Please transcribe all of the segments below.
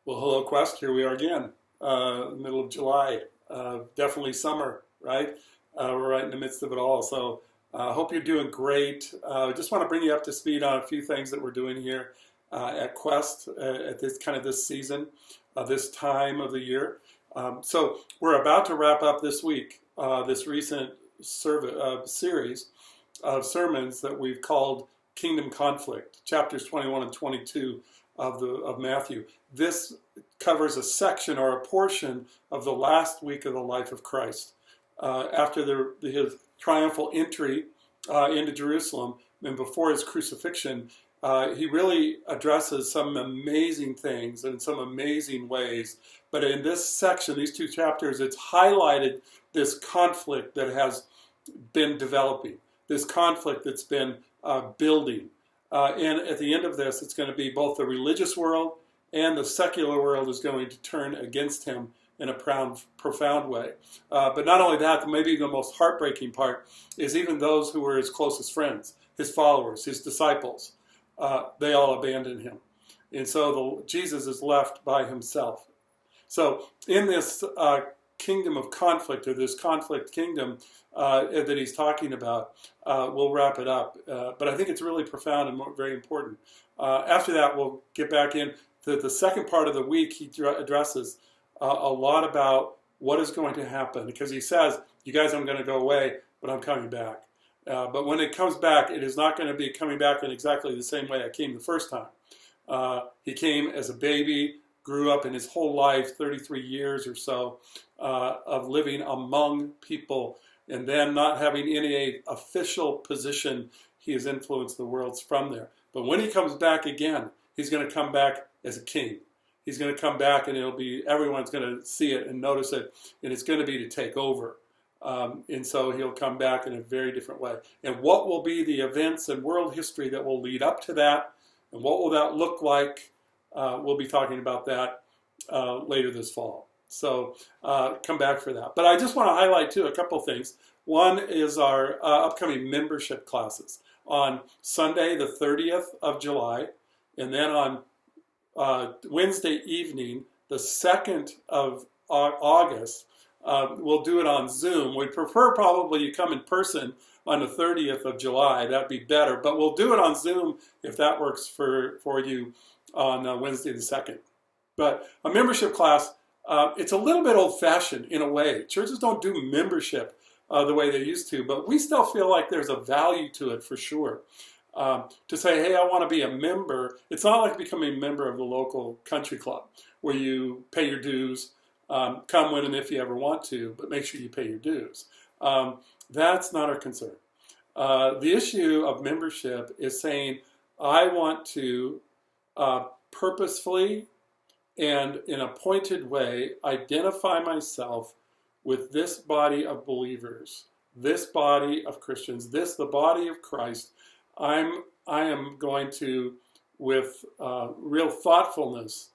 Well, hello, Quest. Here we are again, middle of July. Definitely summer, right? We're right in the midst of it all. So I hope you're doing great. Just want to bring you up to speed on a few things that we're doing here at Quest at this season, this time of the year. So we're about to wrap up this week this recent series of sermons that we've called Kingdom Conflict, chapters 21 and 22 of Matthew. This covers a section or a portion of the last week of the life of Christ. After his triumphal entry into Jerusalem and before his crucifixion, he really addresses some amazing things in some amazing ways. But in this section, these two chapters, it's highlighted this conflict that has been developing, this conflict that's been building. And at the end of this, it's going to be both the religious world and the secular world is going to turn against him in a profound way. But not only that, maybe the most heartbreaking part is even those who were his closest friends, his followers, his disciples, they all abandon him. And so Jesus is left by himself. So in this kingdom of conflict, or this conflict kingdom that he's talking about, we'll wrap it up. But I think it's really profound and very important. After that, we'll get back in to the second part of the week. He addresses a lot about what is going to happen, because he says, you guys aren't going to go away, but I'm coming back. But when it comes back, it is not going to be coming back in exactly the same way I came the first time. He came as a baby, grew up in his whole life, 33 years or so, of living among people, and then not having any official position. He has influenced the world from there. But when he comes back again, he's going to come back as a king. He's going to come back, and everyone's going to see it and notice it, and it's going to be to take over. And so he'll come back in a very different way. And what will be the events in world history that will lead up to that, and what will that look like? We'll be talking about that later this fall. So come back for that. But I just want to highlight, too, a couple things. One is our upcoming membership classes on Sunday, the 30th of July, and then on Wednesday evening, the 2nd of August. We'll do it on Zoom. We'd prefer probably you come in person on the 30th of July. That'd be better. But we'll do it on Zoom if that works for you on Wednesday the 2nd. But a membership class, it's a little bit old-fashioned in a way. Churches don't do membership the way they used to, but we still feel like there's a value to it for sure. To say, hey, I want to be a member. It's not like becoming a member of the local country club where you pay your dues, come when and if you ever want to, but make sure you pay your dues. That's not our concern. The issue of membership is saying, I want to purposefully and in a pointed way identify myself with this body of believers, this body of Christians, the body of Christ. I am going to, with real thoughtfulness,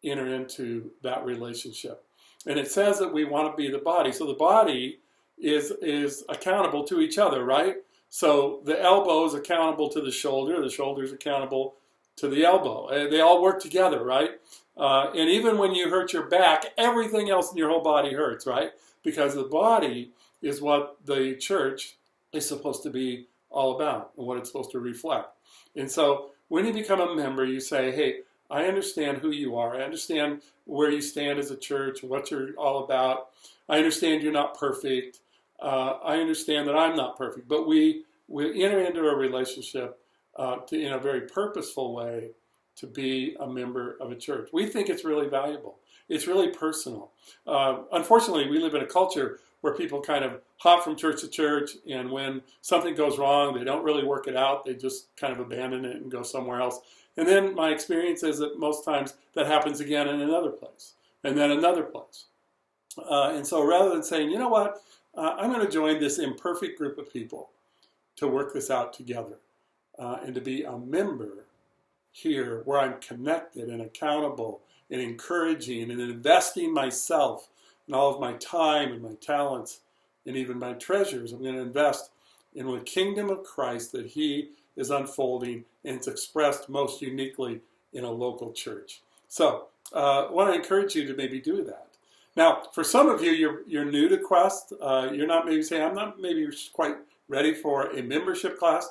enter into that relationship. And it says that we want to be the body. So the body is accountable to each other, right? So the elbow is accountable to the shoulder is accountable to the elbow. They all work together, right? And even when you hurt your back, everything else in your whole body hurts, right? Because the body is what the church is supposed to be all about and what it's supposed to reflect. And so when you become a member, you say, hey, I understand who you are. I understand where you stand as a church, what you're all about. I understand you're not perfect. I understand that I'm not perfect. But we enter into a relationship in a very purposeful way to be a member of a church. We think it's really valuable. It's really personal. Unfortunately, we live in a culture where people kind of hop from church to church, and when something goes wrong, they don't really work it out. They just kind of abandon it and go somewhere else. And then my experience is that most times that happens again in another place, and then another place. And so rather than saying, you know what, I'm going to join this imperfect group of people to work this out together and to be a member here where I'm connected and accountable and encouraging and investing myself and all of my time and my talents and even my treasures. I'm going to invest in the kingdom of Christ that he is unfolding, and it's expressed most uniquely in a local church. So I want to encourage you to maybe do that. Now, for some of you, you're new to Quest. You're not maybe saying, I'm not maybe quite ready for a membership class,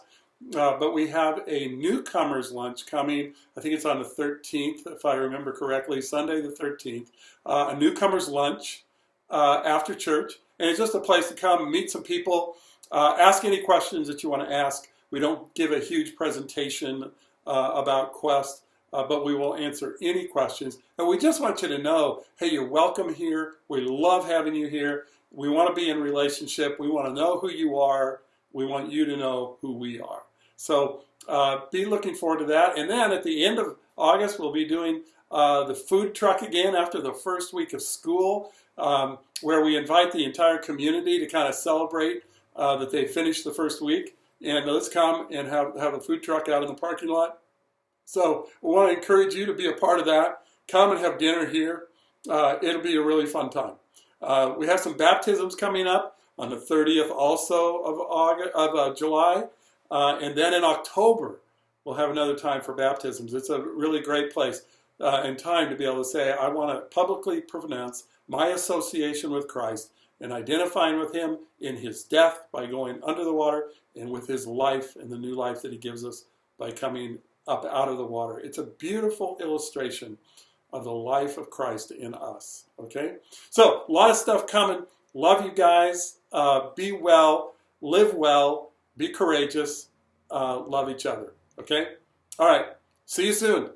but we have a newcomers lunch coming. I think it's on the 13th, if I remember correctly, Sunday the 13th. A newcomers lunch after church. And it's just a place to come, meet some people, ask any questions that you want to ask. We don't give a huge presentation about Quest, but we will answer any questions. And we just want you to know, hey, you're welcome here. We love having you here. We want to be in relationship. We want to know who you are. We want you to know who we are. So be looking forward to that. And then at the end of August, we'll be doing the food truck again after the first week of school, where we invite the entire community to kind of celebrate that they finished the first week. And let's come and have a food truck out in the parking lot. So we want to encourage you to be a part of that. Come and have dinner here. It'll be a really fun time. We have some baptisms coming up on the 30th also of July. And then in October, we'll have another time for baptisms. It's a really great place and time to be able to say, I want to publicly pronounce my association with Christ and identifying with him in his death by going under the water and with his life and the new life that he gives us by coming up out of the water. It's a beautiful illustration of the life of Christ in us. Okay? So, a lot of stuff coming. Love you guys. Be well. Live well. Be courageous. Love each other. Okay? All right. See you soon.